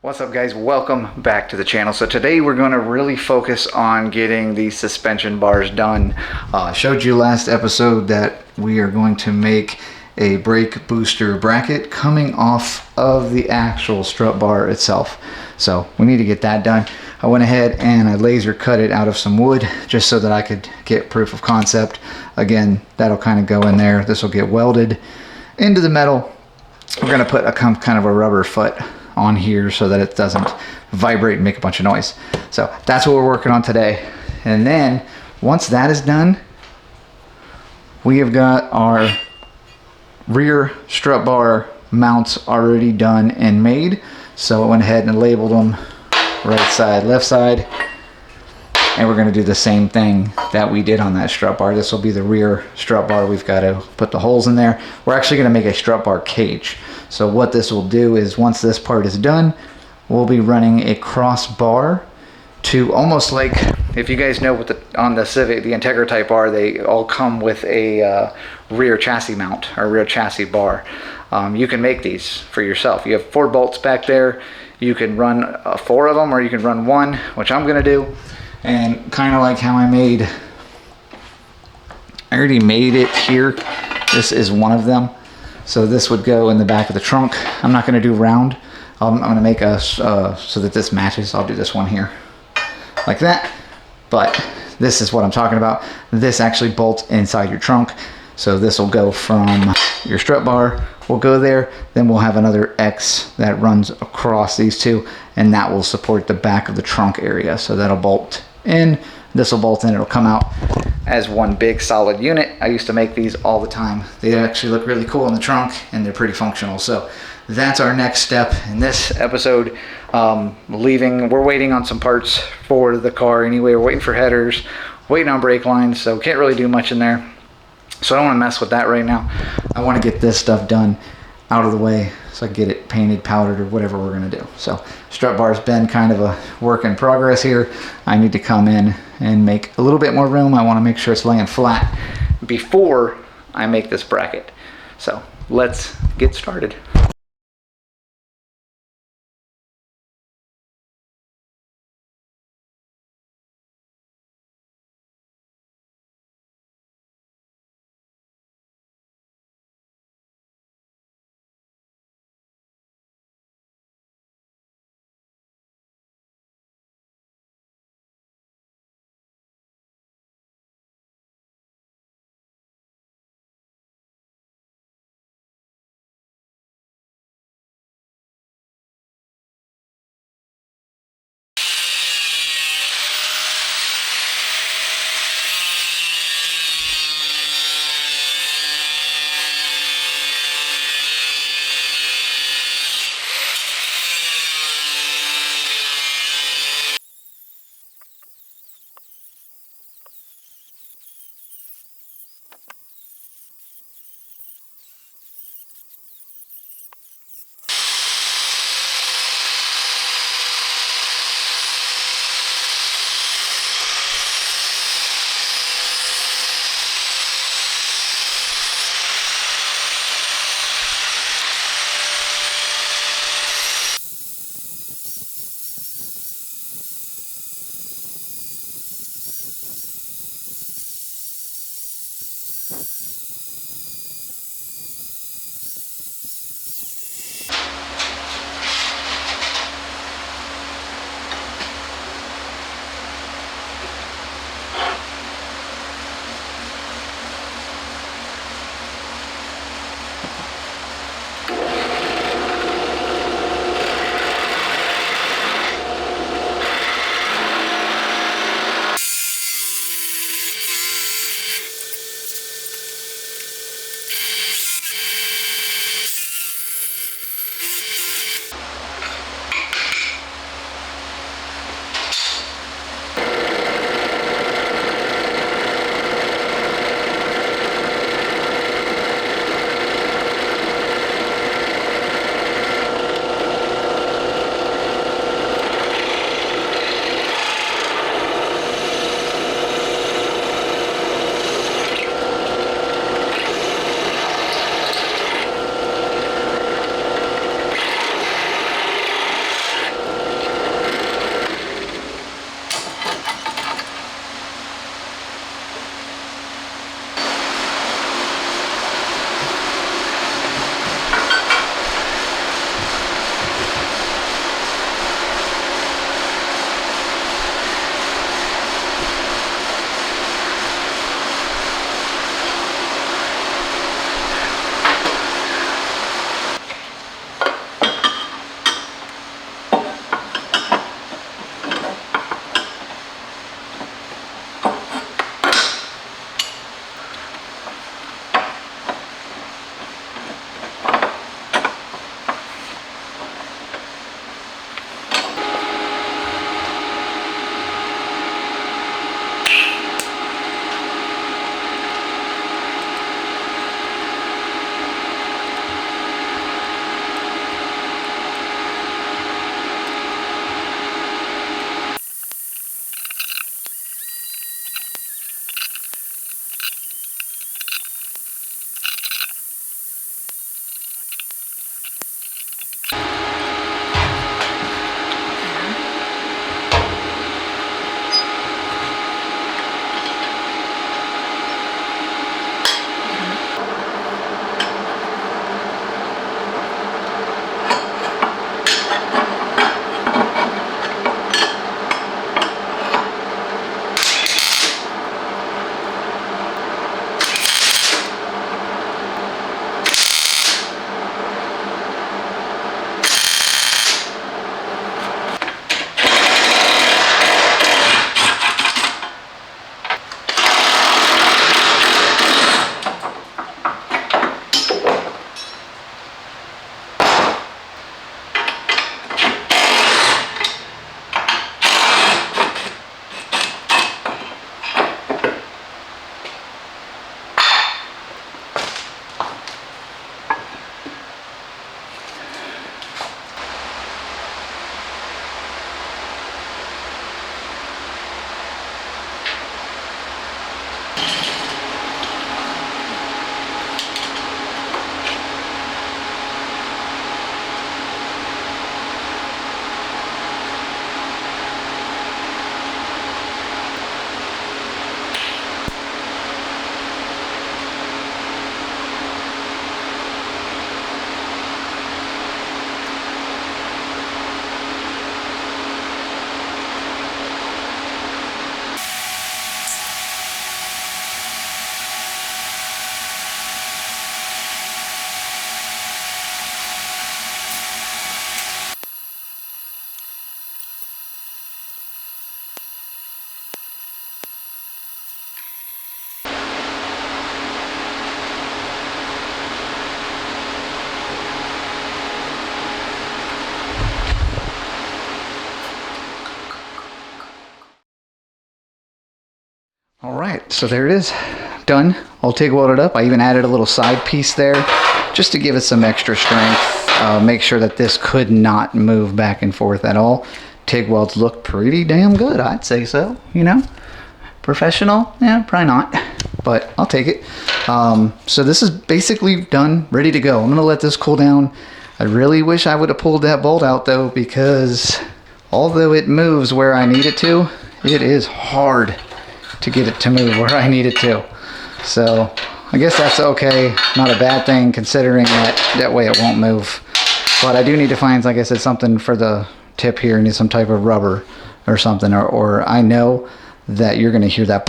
What's up, guys? Welcome back to the channel. So today we're going to really focus on getting these suspension bars done. I showed you last episode that we are going to make a brake booster bracket coming off of the actual strut bar itself. So we need to get that done. I went ahead and I laser cut it out of some wood just so that I could get proof of concept. Again, that'll kind of go in there. This will get welded into the metal. We're going to put a kind of a rubber foot on here so that it doesn't vibrate and make a bunch of noise. So that's what we're working on today. And then once that is done, we have got our rear strut bar mounts already done and made. So I went ahead and labeled them right side, left side. And we're going to do the same thing that we did on that strut bar. This will be the rear strut bar. We've got to put the holes in there. We're actually going to make a strut bar cage. So what this will do is once this part is done, we'll be running a crossbar to almost like, if you guys know what on the Civic, the Integra Type R, they all come with a rear chassis mount or rear chassis bar. You can make these for yourself. You have 4 bolts back there. You can run 4 of them, or you can run 1, which I'm going to do. And kind of like how I already made it here. This is one of them. So this would go in the back of the trunk. I'm not going to do round. I'm going to make a, so that this matches. I'll do this one here like that. But this is what I'm talking about. This actually bolts inside your trunk. So this will go from your strut bar. We'll go there. Then we'll have another X that runs across these two. And that will support the back of the trunk area. So that'll bolt in. This will bolt in. It'll come out as one big solid unit. I used to make these all the time. They actually look really cool in the trunk and they're pretty functional. So that's our next step in this episode. We're waiting on some parts for the car anyway. We're waiting for headers, waiting on brake lines, so can't really do much in there. So I don't want to mess with that right now. I want to get this stuff done out of the way so I can get it painted, powdered, or whatever we're going to do. So strut bar's been kind of a work in progress here. I need to come in and make a little bit more room. I want to make sure it's laying flat before I make this bracket. So let's get started. right, so there it is, done, all TIG welded up. I even added a little side piece there just to give it some extra strength, make sure that this could not move back and forth at all. TIG welds look pretty damn good, I'd say so, you know. Professional? Yeah, probably not, but I'll take it. So this is basically done, ready to go. I'm gonna let this cool down. I really wish I would have pulled that bolt out though, because although it moves where I need it to, it is hard to get it to move where I need it to. So I guess that's okay, not a bad thing considering that way it won't move. But I do need to find, like I said, something for the tip here. I need some type of rubber or something, or I know that you're gonna hear that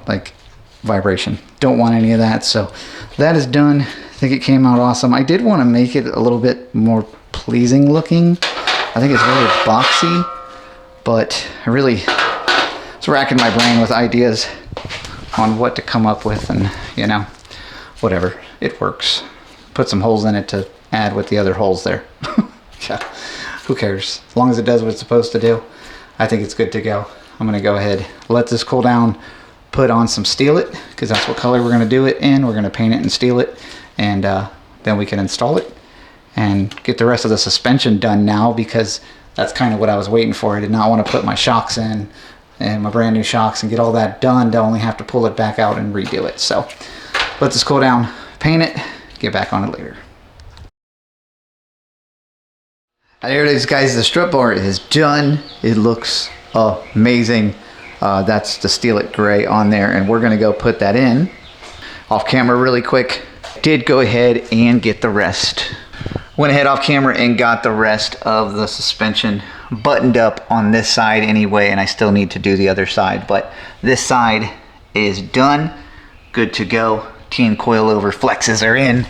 like vibration. Don't want any of that. So that is done. I think it came out awesome. I did want to make it a little bit more pleasing looking. I think it's very boxy, but I really was racking my brain with ideas on what to come up with, and you know, whatever, it works. Put some holes in it to add with the other holes there. Yeah, who cares? As long as it does what it's supposed to do, I think it's good to go. I'm gonna go ahead, let this cool down, put on some steel it, because that's what color we're gonna do it in. We're gonna paint it and steel it, and then we can install it and get the rest of the suspension done now, because that's kind of what I was waiting for. I did not want to put my shocks in and my brand new shocks and get all that done to only have to pull it back out and redo it. So let this cool down, paint it, get back on it later. There it is, guys. The strut bar is done. It looks amazing. That's the Steel It gray on there, and we're gonna go put that in off camera really quick. Did go ahead and get the rest. Went ahead off camera and got the rest of the suspension buttoned up on this side anyway, and I still need to do the other side, but this side is done, good to go. T and coilover flexes are in.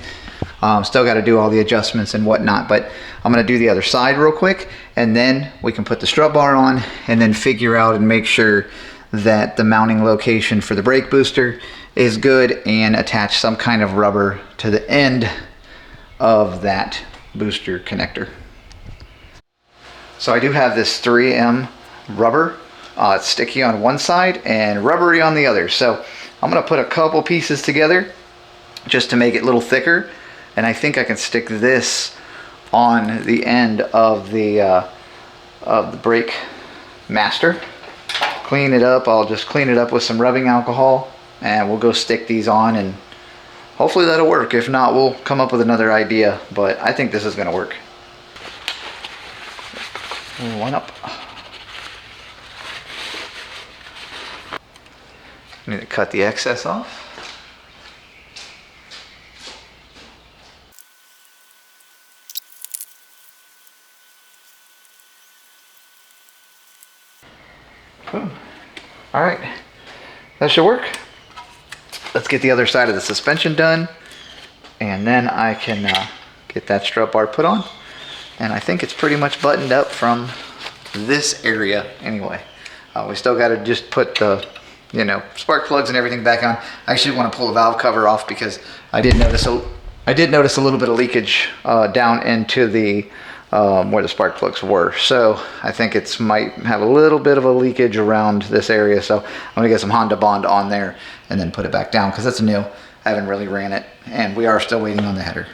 Still got to do all the adjustments and whatnot, but I'm going to do the other side real quick, and then we can put the strut bar on and then figure out and make sure that the mounting location for the brake booster is good, and attach some kind of rubber to the end of that booster connector. So I do have this 3M rubber. It's sticky on one side and rubbery on the other. So I'm going to put a couple pieces together just to make it a little thicker, and I think I can stick this on the end of the brake master. Clean it up. I'll just clean it up with some rubbing alcohol, and we'll go stick these on, and hopefully that'll work. If not, we'll come up with another idea, but I think this is going to work. One up. Need to cut the excess off. Boom. All right, that should work. Let's get the other side of the suspension done, and then I can get that strut bar put on. And I think it's pretty much buttoned up from this area anyway. We still got to just put the, you know, spark plugs and everything back on. I actually want to pull the valve cover off, because I did notice a little bit of leakage down into the where the spark plugs were. So I think it's might have a little bit of a leakage around this area. So I'm gonna get some Honda Bond on there and then put it back down, because that's new. I haven't really ran it, and we are still waiting on the header.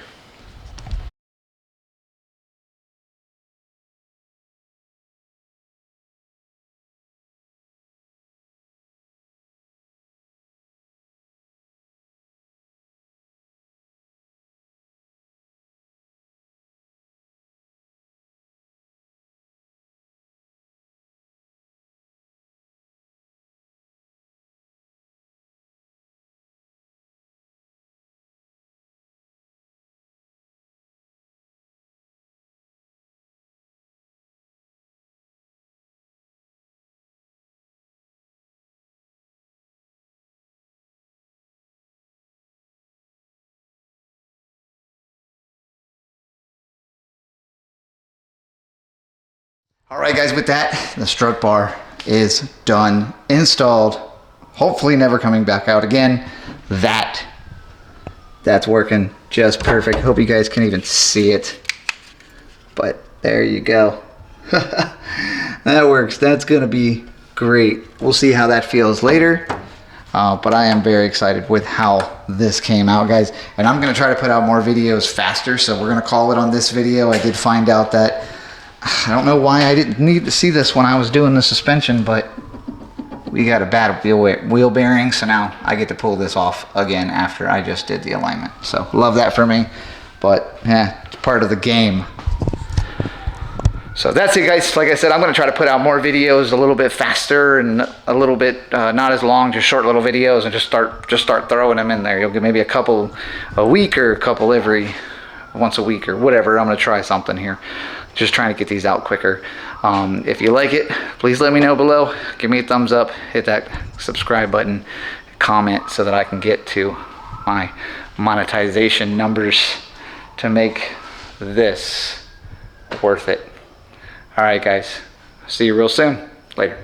All right, guys, with that, the strut bar is done, installed, hopefully never coming back out again. That's working just perfect. Hope you guys can even see it, but there you go. That works. That's gonna be great. We'll see how that feels later. but I am very excited with how this came out, guys. And I'm going to try to put out more videos faster, so we're going to call it on this video. I did find out that, I don't know why I didn't need to see this when I was doing the suspension, but we got a bad wheel bearing, so now I get to pull this off again after I just did the alignment. So love that for me, but yeah, it's part of the game. So that's it, guys. Like I said, I'm going to try to put out more videos a little bit faster and a little bit not as long, just short little videos, and just start throwing them in there. You'll get maybe a couple a week or a couple every once a week or whatever. I'm going to try something here. Just trying to get these out quicker. If you like it, please let me know below. Give me a thumbs up, hit that subscribe button, comment so that I can get to my monetization numbers to make this worth it. All right, guys. See you real soon. Later.